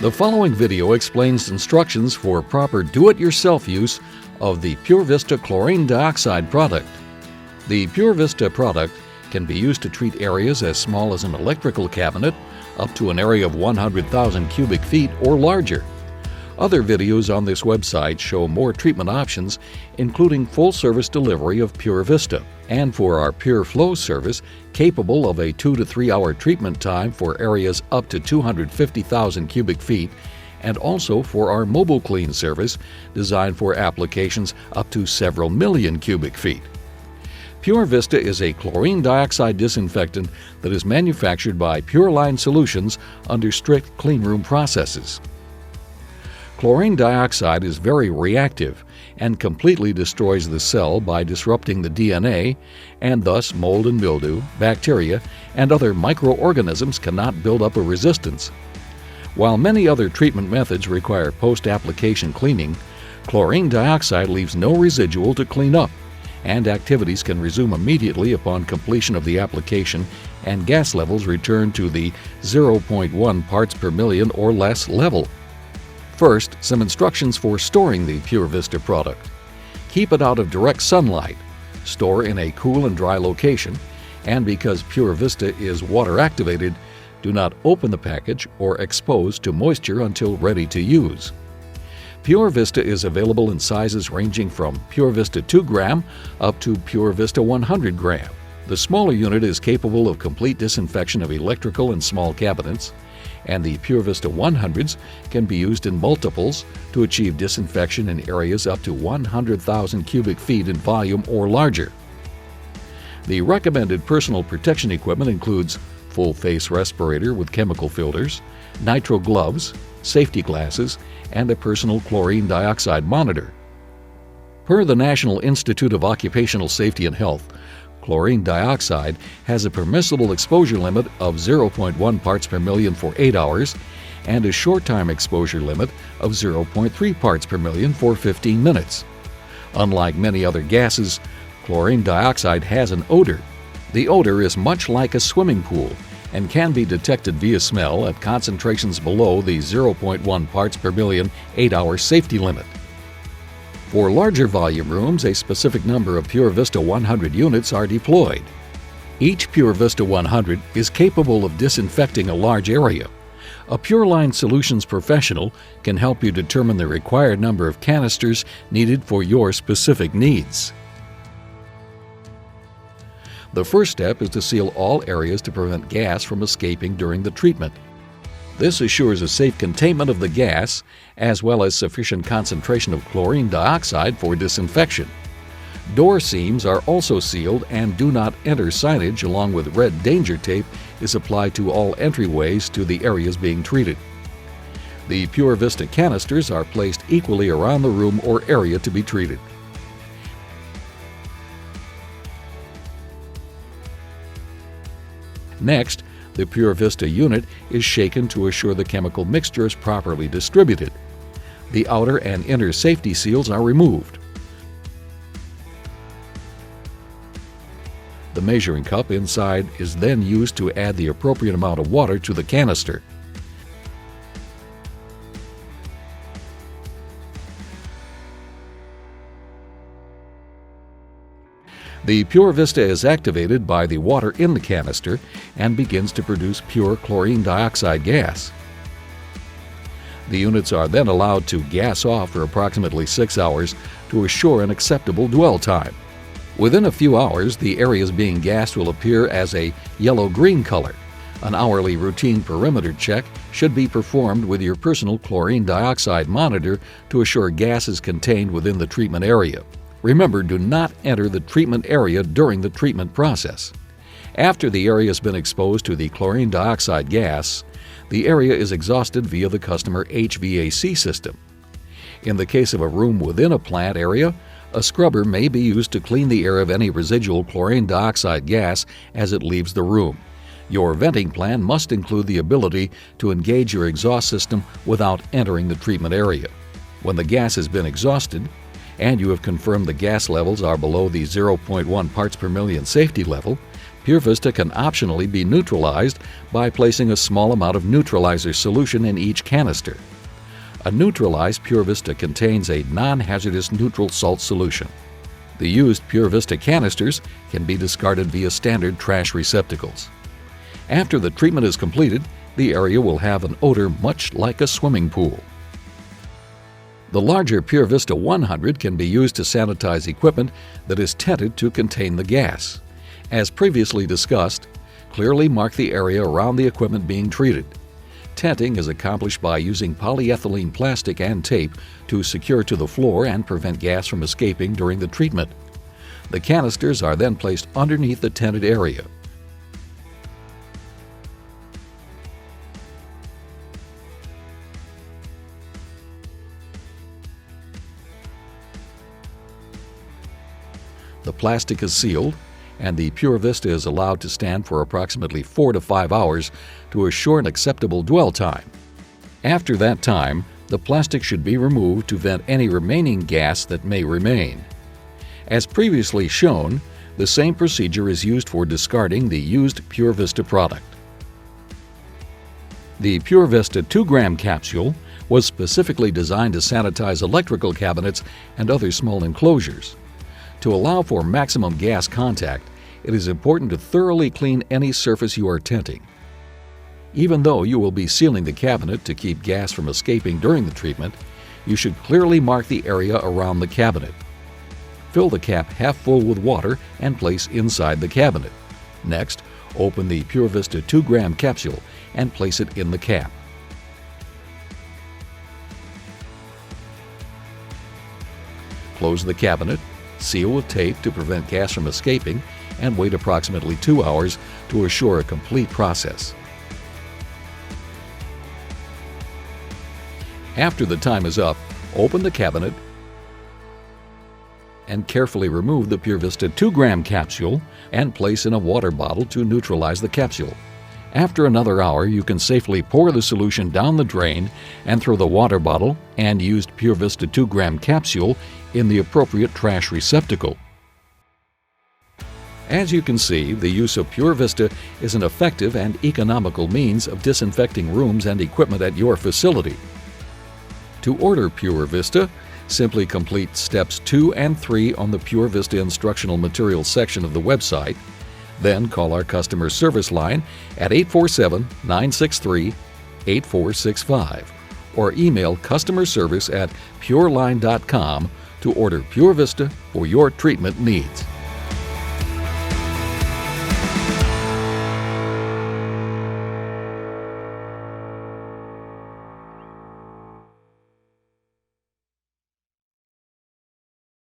The following video explains instructions for proper do-it-yourself use of the PureVista Chlorine Dioxide product. The PureVista product can be used to treat areas as small as an electrical cabinet up to an area of 100,000 cubic feet or larger. Other videos on this website show more treatment options, including full-service delivery of PureVista, and for our Pure Flow service, capable of a 2 to 3 hour treatment time for areas up to 250,000 cubic feet, and also for our Mobile Clean service, designed for applications up to several million cubic feet. PureVista is a chlorine dioxide disinfectant that is manufactured by Pure Line Solutions under strict cleanroom processes. Chlorine dioxide is very reactive and completely destroys the cell by disrupting the DNA, and thus mold and mildew, bacteria, and other microorganisms cannot build up a resistance. While many other treatment methods require post-application cleaning, chlorine dioxide leaves no residual to clean up, and activities can resume immediately upon completion of the application, and gas levels return to the 0.1 parts per million or less level. First, some instructions for storing the PureVista product. Keep it out of direct sunlight. Store in a cool and dry location, and because PureVista is water-activated, do not open the package or expose to moisture until ready to use. PureVista is available in sizes ranging from PureVista 2 gram up to PureVista 100 gram. The smaller unit is capable of complete disinfection of electrical and small cabinets, and the PureVista 100s can be used in multiples to achieve disinfection in areas up to 100,000 cubic feet in volume or larger. The recommended personal protection equipment includes full-face respirator with chemical filters, nitro gloves, safety glasses, and a personal chlorine dioxide monitor. Per the National Institute of Occupational Safety and Health, chlorine dioxide has a permissible exposure limit of 0.1 parts per million for 8 hours and a short-time exposure limit of 0.3 parts per million for 15 minutes. Unlike many other gases, chlorine dioxide has an odor. The odor is much like a swimming pool and can be detected via smell at concentrations below the 0.1 parts per million 8-hour safety limit. For larger volume rooms, a specific number of PureVista 100 units are deployed. Each PureVista 100 is capable of disinfecting a large area. A Pure Line Solutions professional can help you determine the required number of canisters needed for your specific needs. The first step is to seal all areas to prevent gas from escaping during the treatment. This assures a safe containment of the gas, as well as sufficient concentration of chlorine dioxide for disinfection. Door seams are also sealed, and "Do Not Enter" signage along with red danger tape is applied to all entryways to the areas being treated. The PureVista canisters are placed equally around the room or area to be treated. Next, the PureVista unit is shaken to assure the chemical mixture is properly distributed. The outer and inner safety seals are removed. The measuring cup inside is then used to add the appropriate amount of water to the canister. The PureVista is activated by the water in the canister and begins to produce pure chlorine dioxide gas. The units are then allowed to gas off for approximately 6 hours to assure an acceptable dwell time. Within a few hours, the areas being gassed will appear as a yellow-green color. An hourly routine perimeter check should be performed with your personal chlorine dioxide monitor to assure gas is contained within the treatment area. Remember, do not enter the treatment area during the treatment process. After the area has been exposed to the chlorine dioxide gas, the area is exhausted via the customer HVAC system. In the case of a room within a plant area, a scrubber may be used to clean the air of any residual chlorine dioxide gas as it leaves the room. Your venting plan must include the ability to engage your exhaust system without entering the treatment area. When the gas has been exhausted, and you have confirmed the gas levels are below the 0.1 parts per million safety level, PureVista can optionally be neutralized by placing a small amount of neutralizer solution in each canister. A neutralized PureVista contains a non-hazardous neutral salt solution. The used PureVista canisters can be discarded via standard trash receptacles. After the treatment is completed, the area will have an odor much like a swimming pool. The larger PureVista 100 can be used to sanitize equipment that is tented to contain the gas. As previously discussed, clearly mark the area around the equipment being treated. Tenting is accomplished by using polyethylene plastic and tape to secure to the floor and prevent gas from escaping during the treatment. The canisters are then placed underneath the tented area. The plastic is sealed, and the PureVista is allowed to stand for approximately 4 to 5 hours to assure an acceptable dwell time. After that time, the plastic should be removed to vent any remaining gas that may remain. As previously shown, the same procedure is used for discarding the used PureVista product. The PureVista 2-gram capsule was specifically designed to sanitize electrical cabinets and other small enclosures. To allow for maximum gas contact, it is important to thoroughly clean any surface you are tenting. Even though you will be sealing the cabinet to keep gas from escaping during the treatment, you should clearly mark the area around the cabinet. Fill the cap half full with water and place inside the cabinet. Next, open the PureVista 2-gram capsule and place it in the cap. Close the cabinet, seal with tape to prevent gas from escaping, and wait approximately 2 hours to assure a complete process. After the time is up, open the cabinet and carefully remove the PureVista 2-gram capsule and place in a water bottle to neutralize the capsule. After another hour, you can safely pour the solution down the drain and throw the water bottle and used PureVista 2-gram capsule in the appropriate trash receptacle. As you can see, the use of PureVista is an effective and economical means of disinfecting rooms and equipment at your facility. To order PureVista, simply complete steps 2 and 3 on the PureVista instructional materials section of the website. Then call our customer service line at 847-963-8465 or email customer service at pureline.com to order PureVista for your treatment needs.